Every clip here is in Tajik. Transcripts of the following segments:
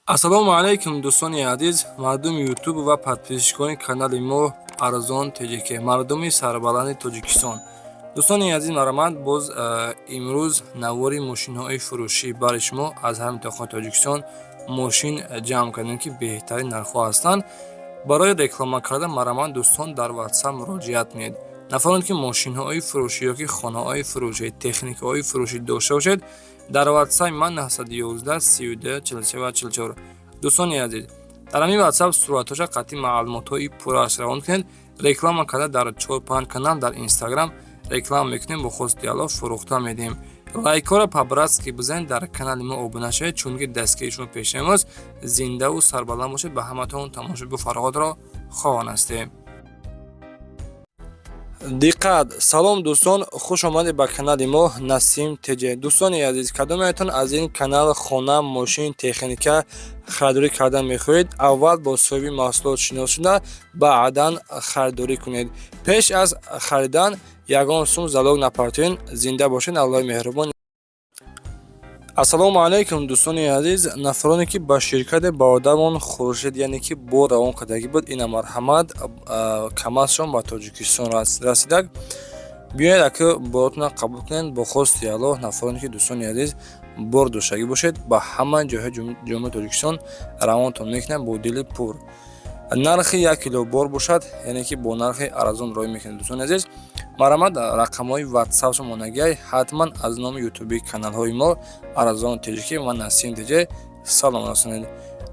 ассалому алайкум дӯстони азиз, мардуми ютуб ва подписчикони канали мо Арзон TJK, мардуми сарбаланди Тоҷикистон. Дӯстони азиз марамад, боз имрӯз навори мошинҳои фурӯшӣ бари шумо аз ҳами тохони Тоҷикистон мошин ҷамъ кардем, ки беҳтарин нархҳо ҳастанд. Барои реклама кардан марамад дӯстон дар WhatsApp муроҷиат мунед. Нафароне ки мошинҳои фурӯшӣ ёки хонаҳои фурӯшӣ, техникаҳои фурӯшӣ дошта бошед, дар WhatsApp ман 911 32 43 44. дӯстони азиз, дар ҳамин WhatsApp суратҳоша қатъи маълумотҳои пуррааш равон кунед. Реклама карда дар 4-5 канал дар Instagram реклама мекунем, бо хост диалог фурӯхта медиҳем. Лайкҳоро по-братски бизанед, дар канали мо обуна шавед, чунки дастгирии шумо пешнамост зиндаву сарбаланд бошед. Ба ҳаматон тамошобини фарғотро хоҳон ҳастем. Диққат! Салом дӯстон, хуш омадед ба канали мо Насим TJ. Дӯстони азиз, кадомеатон аз ин канал хона, мошин, техника харидорӣ кардан мехоҳед? Аввал бо соҳиби маҳсулот шинос шуда, баъдан харидорӣ кунед. Пеш аз харидан ягон сум залог напартоен. Зинда бошед, Аллоҳи меҳрубон. ассалому алайкум дӯстони азиз, нафароне ки ба ширкати бародармон Хуршед яъне ки бор равон кардагӣ буд, ина марҳамат камасшон ба Тоҷикистон расидак. Биёед аки боротонро қабул кунед. Бо хости Аллоҳ, нафароне ки дӯстони азиз бор доштагӣ бошед, ба ҳама ҷойҳои ҷумҳурии Тоҷикистон равонтон мекунем бо дили пур. Нархи 1 кило бор бошад, яъне ки бо нархи арзон роӣ мекунед. Дӯстони азиз, марамад рақамҳои WhatsApp монагиай ҳатман аз номи ютуби каналҳои мо Арзон TJK ва Насим TJ салом расонед.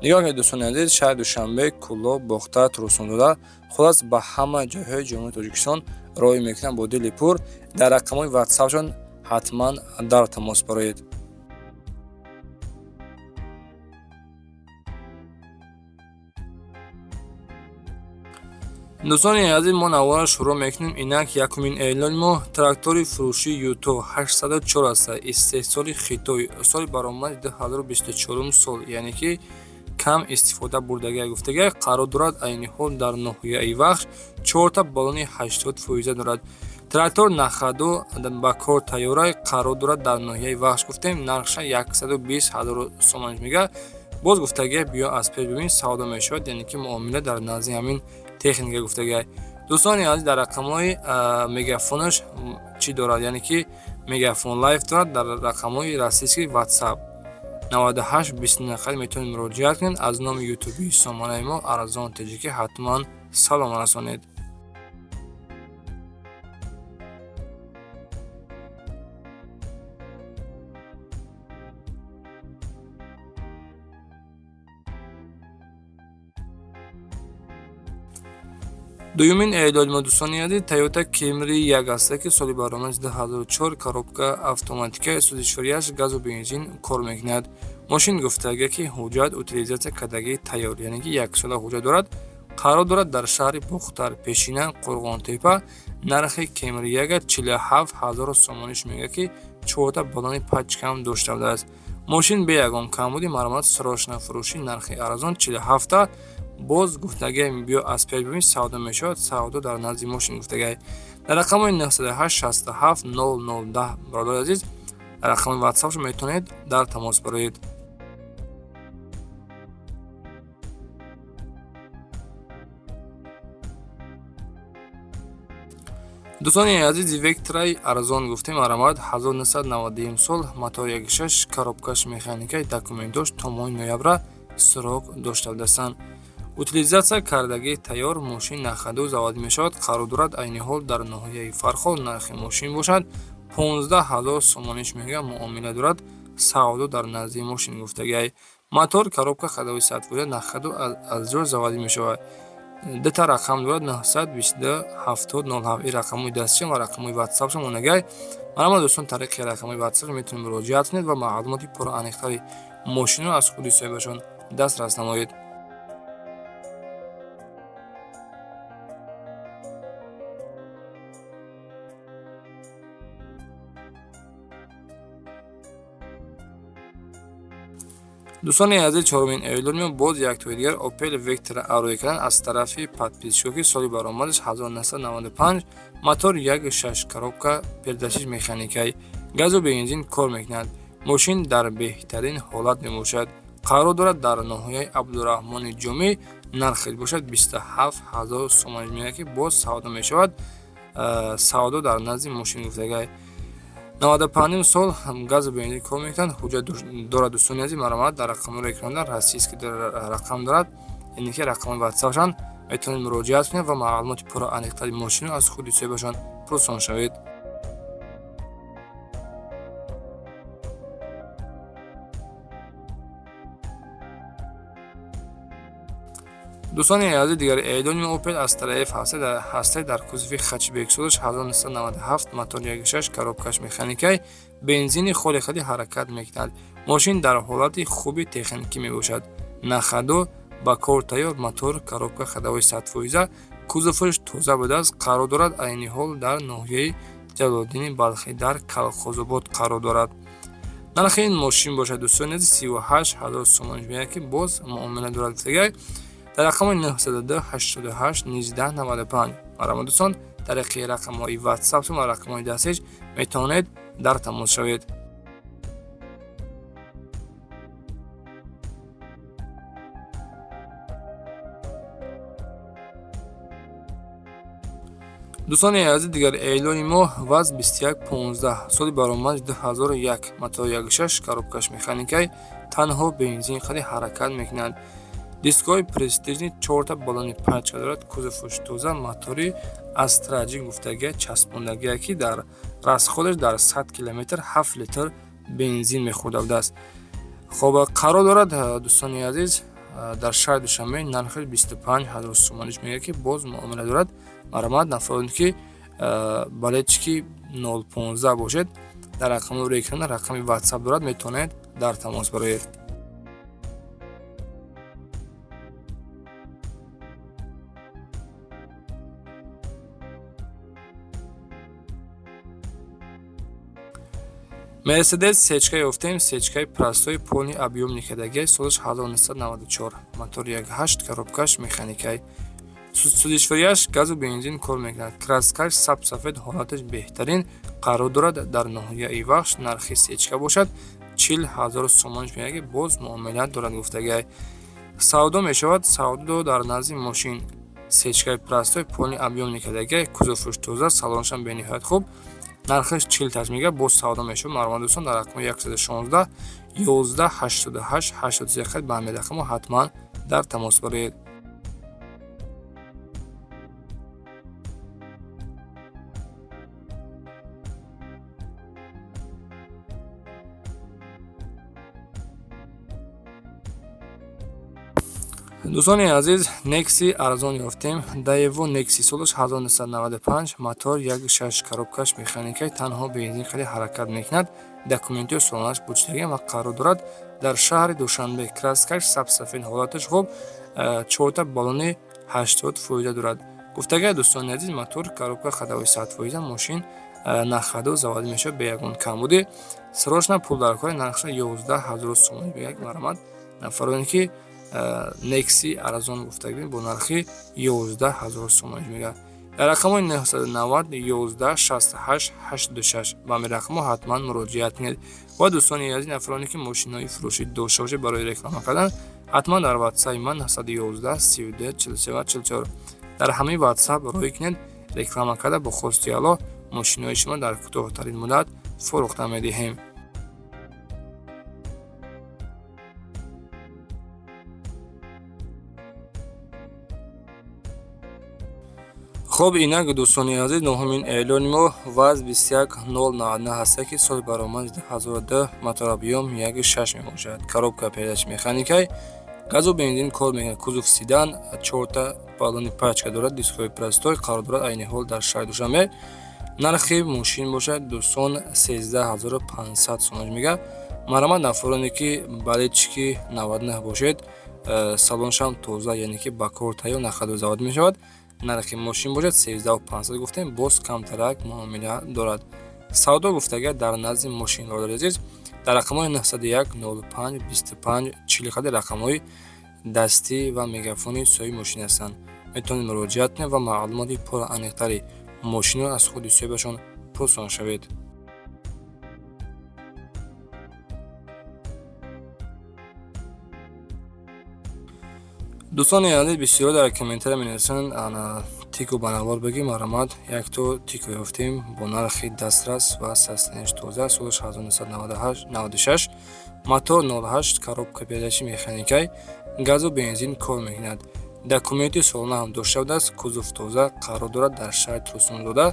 Нигоҳ кунед дӯстони азиз, шаҳри Душанбе, Кӯлоб, Бохта, Турсундода, хулос ба ҳама ҷойҳои ҷумҳурии Тоҷикистон роӣ мекунам бо дили пур. Дар рақамҳои WhatsAppшон ҳатман дар тамос бароед. дӯстони азиз, мо навора шуруъ мекунем. Инак 1 июли мо трактори фурӯшии Юто 804 аст. Истеҳсоли Хитой. Соли баромади 2024 сол, яъне ки кам истифода бурдагиак гуфтагиак, қарор дорад айни ҳол дар ноҳияи Вахш 4 баллони 80% дорад. Трактор нахаду ба кор тайёрай, қарор дорад дар ноҳияи Вахш. Гуфтем нархша 120,000 сомонаш мегӯяд. Боз гуфтагиак биё аз пеш бибин савдо мешавад, яъне ки муомила дар назди ҳамин техника гуфтагиай. Дӯстони азиз, дар рақамҳои мегафонаш чӣ дорад, яъне ки мегафон лайф дорад. Дар рақамҳои расийский WhatsApp 98 29 метавонед муроҷиат кунед. аз номи ютуби сомонаи мо Арзон TJK ҳатман салом расонед. дуюмин эъдоди мо дӯстони азиз, Toyota Camry 1 аст, ки соли баромади 2004, коробка автоматика, Isuzu 4 газу бензин кор мекунад. Мошин гуфтагиак ки ҳуҷҷат утилизатсия кардагии тайёр, яъне ки 1 сола ҳуҷҷат дорад. Қарор дорад дар шаҳри Бухтар, Пешина, Қурғонтепа. Нархи Camry 1 47,000 сомониш мегӯяд, ки 4 баллони пачкам дошта будааст. Мошин бе ягон камбуди маромат срочна фурӯшӣ, нархи арзон 47. боз гуфтагиай биё аз пеш бибин савдо мешавад. Савдо дар назди мошин гуфтагиай. Дар рақамҳои 98 67 0010 бародари азиз, рақамҳои WhatsAppшо метавонед дар тамос бароед. дӯстони азиз, Vectra арзон гуфтем, маромад 1991 сол, мотори 1.6, коробкаш механикаи документдош то моҳи ноябра срок дошта будастанд. утилизатсия кардагии тайёр, мошин нахаду заводӣ мешавад. қарор дорад айни ҳол дар ноҳияи Фарход. нархи мошин бошад 15,000 сомониш мегӯяд. муомила дорад. савдо дар назди мошин гуфтагиай. мотор, коробка ходовой садфоиза нахаду аз ҷо заводӣ мешавад. дата рақам дорад 922 7007. ин рақамҳои дастчиам ва рақамҳои WhatsAppшон монагиай. марамад дӯстон тариқи рақамҳои WhatsApp метавонед муроҷиат кунед ва маълумоти пураниқтари мошинро аз худи соҳибашон дастрас намоед. дӯстони азиз, 4 июли мо боз як тои дигар Opel Vectra арӯи кардан аз тарафи подписчикҳо, ки соли баромадаш 1995, мотор 1.6, коробка передачиш механикаи газу бензин кор мекунад. мошин дар беҳтарин ҳолат мебошад. қарор дорад дар ноҳияи Абдураҳмони Ҷомӣ. нархеш бошад 27000 сомонаш мегӯяд ки боз савдо мешавад. савдо дар назди мошин гуфтагай 95 сол газу бензин кор мекунад. ҳуҷҷат дорад дӯстони азиз. маромад дар рақамҳои экрана расийский рақам дорад, яъне ки рақамҳои ватсапшон. метавонед муроҷиат кунед ва маълумоти пурра аниқтари мошинро аз худи соҳибашон пурсон шавед. дӯстони азиз, дигари эълони Opel Astra F ҳастаи дар кузови хачбек солаш 1997 мотор 1.6 коробкаш механикаи бензини холихади ҳаракат мекунад. мошин дар ҳолати хуби техникӣ мебошад. нахадо ба кор тайёр мотор, коробка хадовои 100%, кузоваш тоза будааст. қарор дорад айни ҳол дар ноҳияи Ҷалолиддини Балхӣ дар Калхозобод қарор дорад. нархи ин мошин бошад дӯстони азиз 38000 сомонаш мегӯяд ки боз муомила дорад гуфтагай. дар рақамҳои 902 88 19 95. маромад дӯстон, тариқи рақамҳои WhatsApp ва рақамҳои дастиш метавонед дар тамос шавед. дӯстони азиз, дигар эълони мо ВАЗ 2115 соли баромад 2001 мотор 1.6 коробкаш механикаи танҳо бензин хади ҳаракат мекунад. дискои престижни 4 баллони пачка дорад. кузоваш тоза, мотори Astra-G гуфтагия часпондагия ки дар расходаш дар 100 км 7 литр бензин мехӯрда будааст. хоб қарор дорад дӯстони азиз дар шаҳри Душанбе. нархи 25000 сомонаш мегӯяд ки боз муомила дорад. маромад нафаронд ки балечки 015 бошед. дар рақамҳои рӯи экрана рақами WhatsApp дорад, метавонед дар тамос бароед. Мерседес сечка ёфтем. сечкаи простои полни объёмни кадагиаи солаш 1994 мотор 1.8 коробкаш механикаи судишварияш газу бензин кор мекунад. краскаш сабсафед, ҳолаташ беҳтарин қарор дорад дар ноҳияи Вахш. нархи сечка бошад 40000 сомонаш мегӯяд ки боз муомилат дорад гуфтагай. савдо мешавад. савдо дар назди мошин сечкаи простои полни объёмни кадагиаи кузоваш тоза, салонашам бениҳоят хуб. нархиш 40 тасяж мегӯяд боз савдо мешавад. маромад дӯстон, дар рақами 116 11 88 81 ба ҳамин рақамҳо ҳатман дар тамос бароед. дӯстони азиз, Nexi арзон ёфтем. Daewoo Nexi солаш 1995 мотор 1.6 коробкаш механикаи танҳо бензин хади ҳаракат мекунад. документиҳои солонаш бучидагиам ва қарор дорад дар шаҳри Душанбе. краскаш сабсафед, ҳолаташ хуб, 4 баллони 80% дорад. гуфтагай дӯстони азиз, мотор, коробка хадовои 100%, мошин нахадо заводи мешавад бе ягон камбуди. срочна пул дар кори. нархша 11000 сомон мегӯяд. маромад нафароне ки Nexi арзон гуфтагидем бо нархи 11000 сомонаш мегӯяд. дар рақамҳои 990 11 68 86 ба ҳамин рақамҳо ҳатман муроҷиат кунед. ва дӯстони азиз, нафароне ки мошинҳои фурӯши дошта бошед барои реклама кардан, ҳатман дар WhatsApp ман 911 32 43 44 дар ҳамаи WhatsApp роҳӣ кунед. реклама карда бо хости аъло мошинҳои шумо дар кӯтоҳтарин муддат фурӯхта медиҳем. хоб, инак дӯстони азиз, ноҳамин эълони мо ВАЗ 21099 ҳаста ки соли баромад 2002 мотор объём 1.6 мебошад. коробка передачи механикаи газу бензин кор мекунад. кузов седан, 4 баллони пачка дорад. дискои простой қарор дорад айни ҳол дар шаҳри Душанбе. нархи мошин бошад дӯстон 13500 сомонаш мегӯяд. маромад нафароне ки балечки 99 бошед, салоншам тоза, яъне ки ба кор тайёр, нахадо завод мешавад. нархи мошин бошад 13500 гуфтем, боз камтарак муомила дорад. савдо гуфтага дар назди мошинлордор азиз, дар рақамҳои 901 05 25 40 рақамҳои дастӣ ва мегафони соҳиби мошин ҳастанд. метавонед муроҷиат кунед ва маълумоти пурра аниқтари мошинро аз худи соҳибашон пурсон шавед. دوستان عزیز بسیار در کامنتر می‌نویسند تیکو بنوار بگیم آرامد یک تو تیکو یافتیم با نرخ دسترس و سستنش توزه سالش 1996 мотор 08 коробка передачи механикай газу бензин кор мекунад. Документи солона ҳам дошта будааст. Кузов тоза қарор дорад дар шаҳри Турсун дода.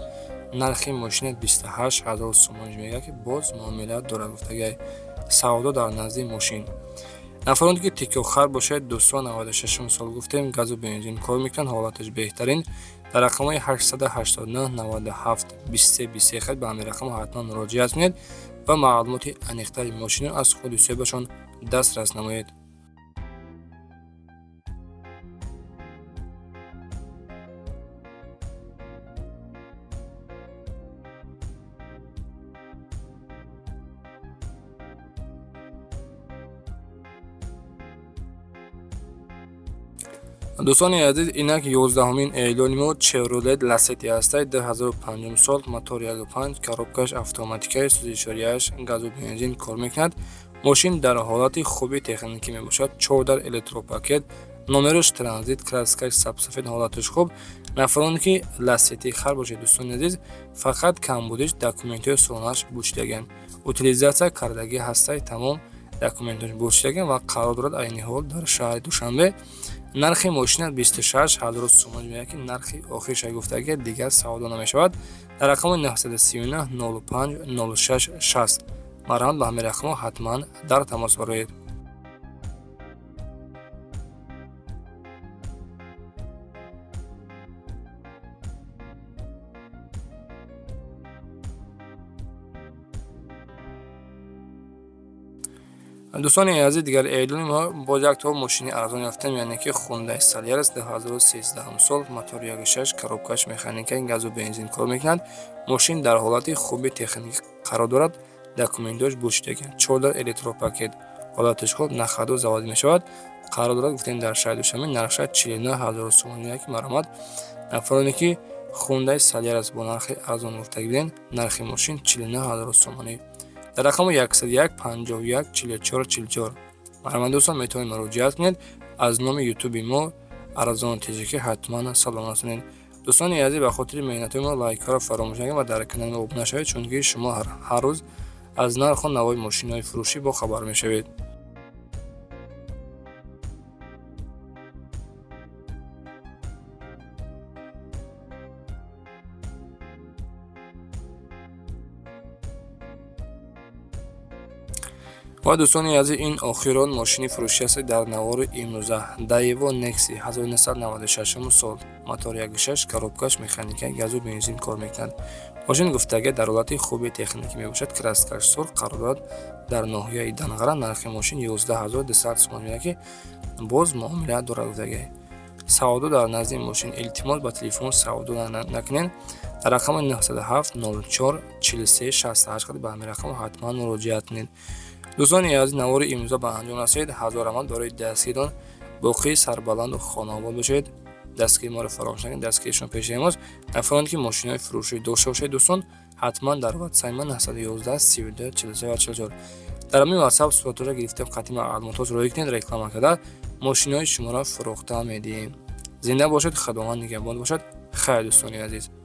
Нархи мошина 28 000 сомон мегӯяд ки боз муомила дорад гуфтагай. Савдо дар назди мошин. нафароне ки тикохар бошад 296 сол гуфтем газу бензин кор мекунад ҳолаташ беҳтарин. дар рақамҳои 889 97 23 23 ба ҳамин рақамҳо ҳатман муроҷиат кунед ва маълумоти аниқтари мошинро аз худи соҳибашон дастрас намоед. دوستان عزیز اینک 11مین اعلان ما چevrolet Lacetti است. 2005 سال موتور 1.5 коробкаш автоматикай سوزش‌اش گاز و بنزین کار میکند. ماشین در حالت خوبی تکنیکی میباشد. 14 الکتروپاکت نمرش ترانزیت کلاسیکش سبسفید حالتش خوب. نفرانی که Lacetti خر باشه دوستان عزیز فقط کمبودش دکومنت‌های سالانش بوشیدگن. утилизация کردگی هسته تمام دکومنت‌هاش بوشیدگن و قرار دارد عین حال در شهر دوشنبه нархи мошина 26 000 сомон мегӯяд ки нархи охирша гуфтагӣ дигар савдо намешавад. дар рақами 939 05 06 60 марҳамат ба ҳамин рақамҳо ҳатман дар тамос бароед. دوستان عزیز دیگر اعلان ما با یک تو ماشین ارزان یافتیم یعنی که Hyundai Solaris 2013 سال موتور 1.6 коробкаш механикай گاز و بنزین کار میکند. ماشین در حالت خوبی تکنیکی قرار دارد. دکومنت‌هاش بوشیدگی 14 الکتروپاکت حالتش خوب نخودو زواد میشود. قرار دارد گفتیم در شهر دوشنبه نرخش 49000 سومون یک مرامت. نفرانی که Hyundai Solaris با نرخ ارزان گفتگی بودن نرخ ماشین 49000 سومونی در رقم 101 51 44 44 مرحبا دوستان میتونید مراجعه کنید. از نام یوتیوب ما ارزان تجیکی حتما سلام کنید. دوستان عزیز به خاطر مهنت ما لایک ها را فراموش نکنید و در کانال ما ابونه شوید چون که شما هر روز از نرخ و نوای ماشین های فروشی با خبر میشوید. و دوستان عزیز این آخران ماشین فروشی است در نوار امروزه دایوا نکسی 1996 سال موتور 1.6 коробкаш механикай گاز و بنزین کار میکند. ماشین گفتگی در حالت خوبی تکنیکی میباشد. کلاسیکش سرخ قرار دارد در ناحیه دنغره. نرخ ماشین 11200 سومون میگوید که باز معامله دارد گفتگی. سودا در نزد ماشین التماس با تلفن سودا نکنین. در رقم 907 04 43 68 به همین رقم حتما مراجعه کنید. دوستان عزیز نوار امروزه به انجام رسید. هزار رحمت برای دستگیران باقی سربلند و خانواده باشید. دستگیر ما رو فراموش نکنید. دستگیرشون پیش ماست. نفرانی که ماشین‌های فروشی داشته باشید دوستان حتما در واتساپ من 911 32 43 44 در همین واتساپ صورت را گرفتیم قطعی معلومات رو کنید. رکلام کرده ماشین‌های شما را فروخته می‌دیم. زنده باشید. خداوند نگهبان باشد. خیر دوستان عزیز.